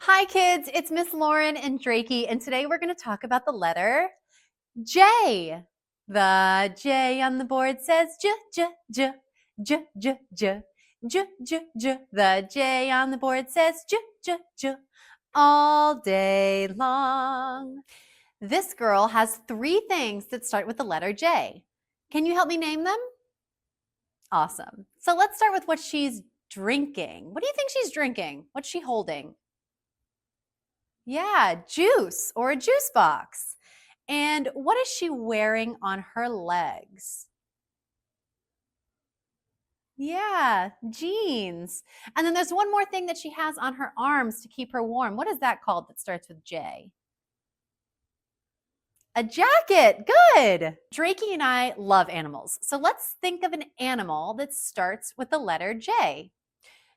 Hi kids, it's Miss Lauren and Drakey, and today we're going to talk about the letter J. The J on the board says J, J, J, J, J, J, J, J, J. The J on the board says J, J, J, all day long. This girl has 3 things that start with the letter J. Can you help me name them? Awesome. So let's start with what she's drinking. What do you think she's drinking? What's she holding? Yeah, juice or a juice box. And what is she wearing on her legs? Yeah, jeans. And then there's one more thing that she has on her arms to keep her warm. What is that called that starts with J? A jacket. Good. Drakey and I love animals. So let's think of an animal that starts with the letter J.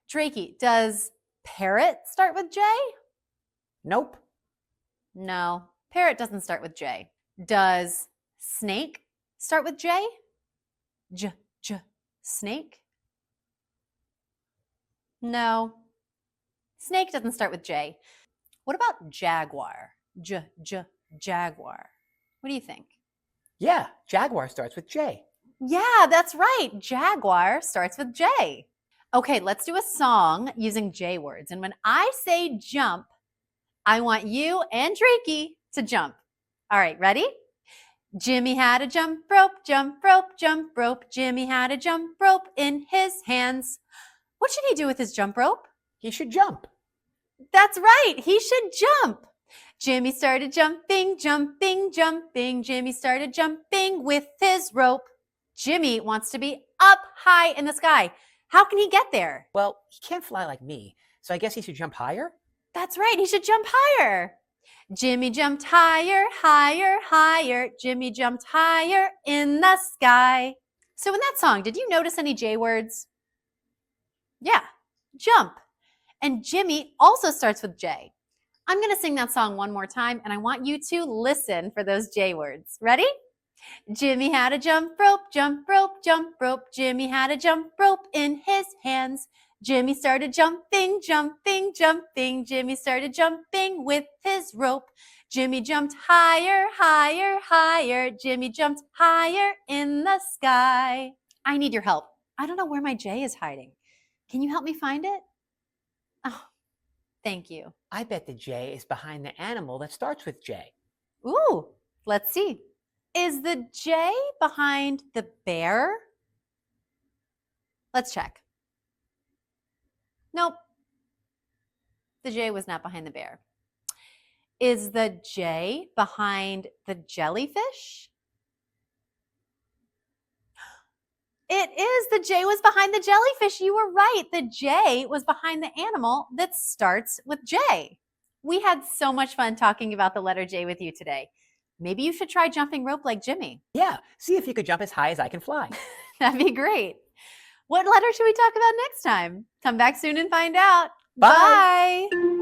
Drakey, does parrot start with J? Nope. No, parrot doesn't start with J. Does snake start with J? J, snake? No, snake doesn't start with J. What about jaguar? J, jaguar. What do you think? Yeah, jaguar starts with J. Yeah, that's right. Jaguar starts with J. Okay, let's do a song using J words. And when I say jump, I want you and Drakey to jump. All right, ready? Jimmy had a jump rope, jump rope, jump rope. Jimmy had a jump rope in his hands. What should he do with his jump rope? He should jump. That's right, he should jump. Jimmy started jumping, jumping, jumping. Jimmy started jumping with his rope. Jimmy wants to be up high in the sky. How can he get there? Well, he can't fly like me, so I guess he should jump higher? That's right, he should jump higher. Jimmy jumped higher, higher, higher. Jimmy jumped higher in the sky. So in that song, did you notice any J words? Yeah, jump. And Jimmy also starts with J. I'm going to sing that song one more time, and I want you to listen for those J words. Ready? Jimmy had a jump rope, jump rope, jump rope. Jimmy had a jump rope in his hands. Jimmy started jumping, jumping, jumping. Jimmy started jumping with his rope. Jimmy jumped higher, higher, higher. Jimmy jumped higher in the sky. I need your help. I don't know where my J is hiding. Can you help me find it? Oh, thank you. I bet the J is behind the animal that starts with J. Ooh, let's see. Is the J behind the bear? Let's check. Nope. The J was not behind the bear. Is the J behind the jellyfish? It is. The J was behind the jellyfish. You were right. The J was behind the animal that starts with J. We had so much fun talking about the letter J with you today. Maybe you should try jumping rope like Jimmy. Yeah, see if you could jump as high as I can fly. That'd be great. What letter should we talk about next time? Come back soon and find out. Bye. Bye.